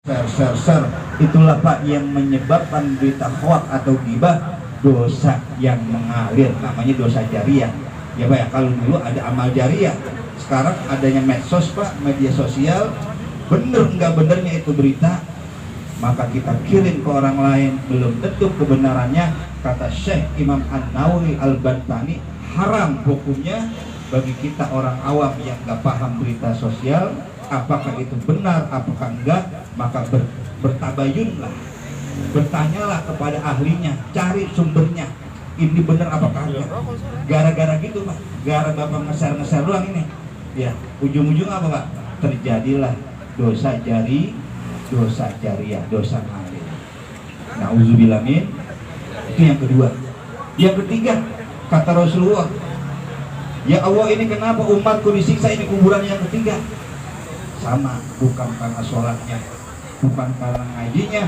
Ser. Itulah Pak yang menyebabkan berita hoak atau ghibah, dosa yang mengalir, namanya dosa jariah. Ya Pak ya, kalau dulu ada amal jariah, sekarang adanya medsos Pak, media sosial, bener nggak benernya itu berita, maka kita kirim ke orang lain, belum tentu kebenarannya. Kata Syekh Imam An-Nawawi Al-Bantani, haram hukumnya bagi kita orang awam yang nggak paham berita sosial, apakah itu benar, apakah enggak, maka bertabayunlah, bertanyalah kepada ahlinya, cari sumbernya, ini benar apakah enggak. Gara-gara gitu Pak, gara Bapak ngeser doang ini, ya ujung-ujung apa Pak? Terjadilah dosa jariah, dosa ngalir. Nauzubillah min. Itu yang kedua. Yang ketiga, kata Rasulullah, ya Allah, ini kenapa umatku disiksa, ini kuburan yang ketiga. Sama, bukan karena sholatnya, bukan karena ngajinya,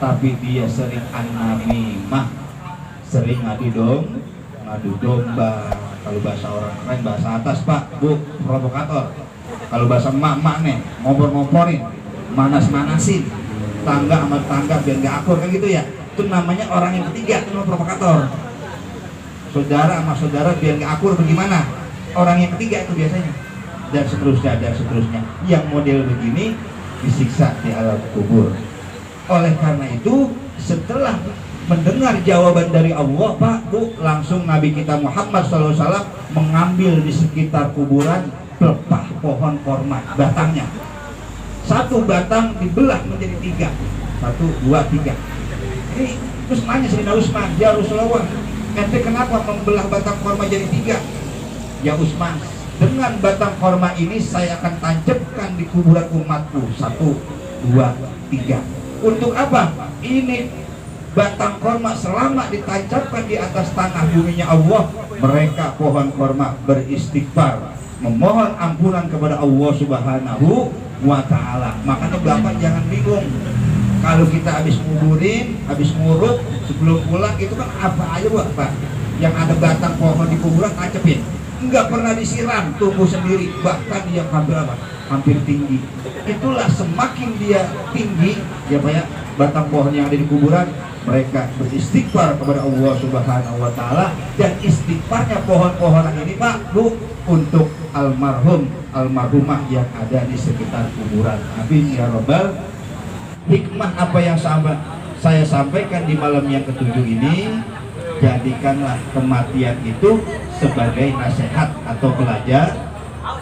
tapi dia sering an-namimah, sering ngadu domba. Kalau bahasa orang keren, bahasa atas Pak, Bu, provokator. Kalau bahasa emak-emak nih, ngompor-ngomporin, manas-manasin tangga sama tangga biar gak akur, kan gitu ya. Itu namanya orang yang ketiga, itu namanya provokator. Saudara sama saudara biar gak akur bagaimana? Orang yang ketiga itu biasanya. Dan seterusnya. Yang model begini disiksa di alam kubur. Oleh karena itu, setelah mendengar jawaban dari Allah Pak, Bu, langsung Nabi kita Muhammad SAW mengambil di sekitar kuburan pelepah pohon korma, batangnya. Satu batang dibelah menjadi 3. 1, 2, 3. Ini terus nanya Sayyidina Utsman, ya Rasulullah, ente kenapa membelah batang korma jadi 3? Ya Utsman, dengan batang korma ini saya akan tancapkan di kuburan umatku. 1, 2, 3. Untuk apa? Ini batang korma selama ditancapkan di atas tanah buminya Allah, mereka pohon korma beristighfar, memohon ampunan kepada Allah Subhanahu wa ta'ala. Makanya Bapak jangan bingung, kalau kita habis nguburin, habis nguruk, sebelum pulang itu kan apa aja Pak yang ada batang pohon di kuburan tancapin, enggak pernah disiram, tumbuh sendiri, bahkan dia hampir tinggi. Itulah semakin dia tinggi ya Pak ya, batang pohon yang ada di kuburan, mereka beristighfar kepada Allah Subhanahu wa ta'ala. Dan istighfarnya pohon-pohonan ini Pak, Bu, untuk almarhumah yang ada di sekitar kuburan. Amin ya Rabbal. Hikmah apa yang saya sampaikan di malam yang ketujuh ini, jadikanlah kematian itu sebagai nasihat atau pelajar.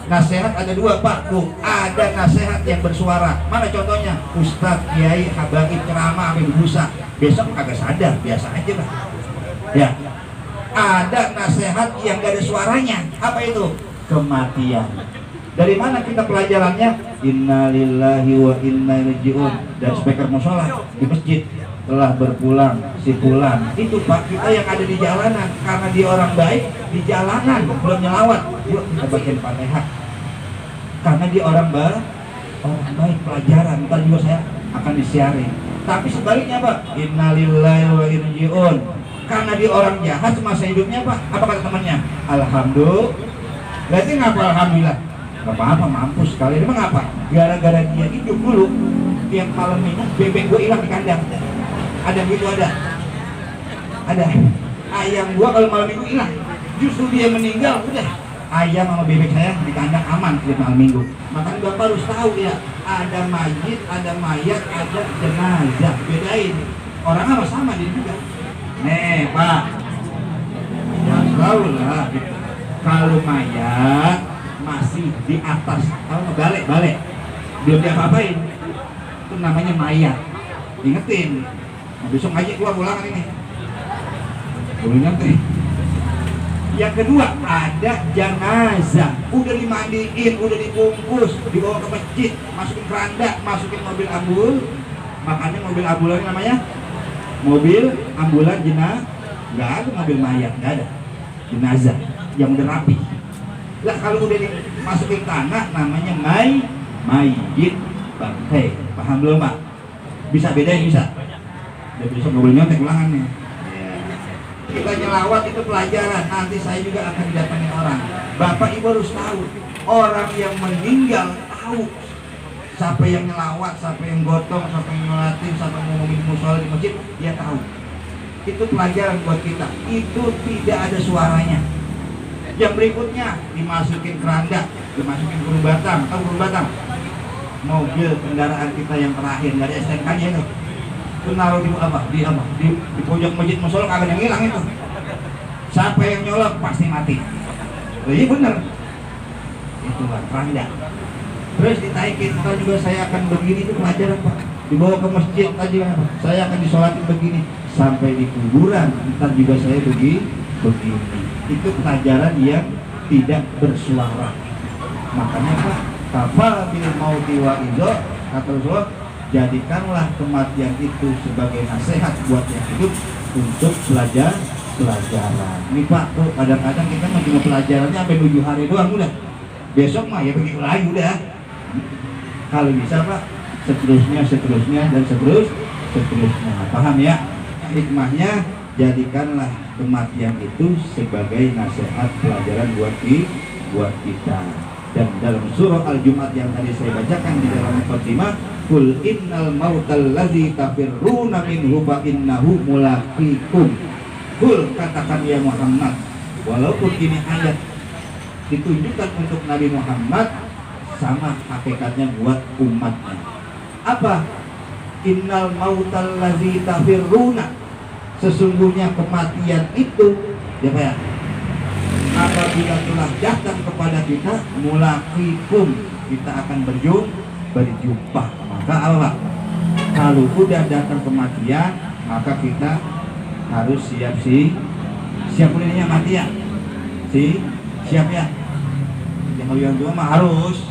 Nasihat ada 2 Pak, Bu. Ada nasihat yang bersuara. Mana contohnya? Ustadz, Kiai, Habaib, ceramah, Habib Musa. Besok kagak sadar, biasa aja Pak. Ya. Ada nasihat yang gak ada suaranya. Apa itu? Kematian. Dari mana kita pelajarannya? Innalillahi wa inna ilaihi raji'un. Dan speaker musola di masjid, telah berpulang si fulan. Itu Pak, kita yang ada di jalanan, karena dia orang baik, di jalanan belum nyelawat, yuk kita bacain Fatihah. Karena dia orang baik, pelajaran. Ntar juga saya akan disiarin. Tapi sebaliknya Pak, innalillahi wa inna ilaihi raji'un, karena dia orang jahat semasa hidupnya Pak, apa kata temannya? Alhamdulillah. Berarti ngapa alhamdulillah? Gak apa-apa, mampus sekali. Emang apa? Gara-gara dia hidup dulu, tiap malam minggu bebek gue hilang di kandang. Ada gitu, ada ayam gua kalau malam minggu hilang, justru dia meninggal, udah ayam sama bebek saya di kandang aman di malam minggu. Makanya Bapak harus tahu ya, ada mayit, ada mayat, ada jenazah, bedain. Orang sama dia juga. Nih Pak, jangan tahu lah gitu. Kalau mayat masih di atas, kalau balik belum diapa-apain, itu namanya mayat. Ingetin, nah, besok ngaji keluar ulangan ini. Boleh nanti. Yang kedua, ada jenazah, udah dimandiin, udah dibungkus, dibawa ke masjid, masukin keranda, masukin mobil ambul. Makanya mobil ambulan namanya mobil ambulan jenazah. Nggak ada mobil mayat, nggak ada. Jenazah yang udah rapi. Lah kalau udah dimasukin tanah namanya mayit bangkai. Paham belum Pak? Bisa bedain, bisa. Dan besok nggak boleh nyontek ulangannya. Kita nyelawat itu pelajaran. Nanti saya juga akan didatangin orang. Bapak Ibu harus tahu, orang yang meninggal tahu Siapa yang nyelawat, siapa yang gotong, siapa yang nyolatin, siapa yang ngomongin musola di masjid, dia tahu. Itu pelajaran buat kita. Itu tidak ada suaranya. Yang berikutnya dimasukin keranda, dimasukin guru batang. Tahu guru batang? Mobil kendaraan kita yang terakhir dari STNK-nya itu. Itu naruh di apa? Di pojok masjid musola, kagak yang hilang itu. Siapa yang nyolok pasti mati. Iya bener. Itulah keranda. Terus ditaikin, ntar juga saya akan begini, itu pelajaran Pak. Dibawa ke masjid tadi apa? Saya akan disolatin begini. Sampai di kuburan, ntar juga saya begini. Itu pelajaran yang tidak bersuara. Makanya Pak, kafal bil mauti wa idza, kata Rasulullah, jadikanlah kematian itu sebagai nasihat buat yang hidup untuk pelajaran. Ini Pak, tuh kadang-kadang kita mah cuma pelajarannya sampai 7 hari doang udah. Besok mah ya begitu lagi udah. Kalau bisa Pak, seterusnya dan seterusnya. Paham ya? Hikmahnya, jadikanlah kematian itu sebagai nasihat pelajaran buat kita. Dan dalam surah Al-Jumu'ah yang tadi saya bacakan di dalam Fatimah, Qul innal mautal ladzi tafirruna minhu fa innahu mulaqikum. Qul, katakan ya Muhammad, walaupun ini ayat ditunjukkan untuk Nabi Muhammad, sama hakikatnya buat umatnya. Apa? Innal mautal ladzi tafirruna, sesungguhnya kematian itu ya Pak ya, apabila telah datang kepada kita, mulaqikum, kita akan berjumpa. Maka apa? Kalau udah datang kematian, maka kita harus siap ini mati ya. Siap ya. Yang tua mah harus.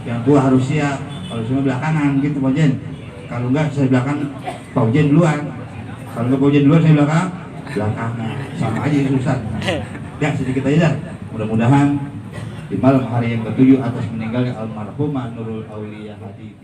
Yang tua harus siap. Kalau semua belakangan gitu Pak Jen. Kalau enggak saya belakang, Pak Jen duluan. Kalau enggak Pak Jen duluan, saya belakangan. Sama aja susah. Ya sedikit aja. Mudah-mudahan di malam hari yang ke-7 atas meninggalnya almarhumah Nurul Aulia Hadi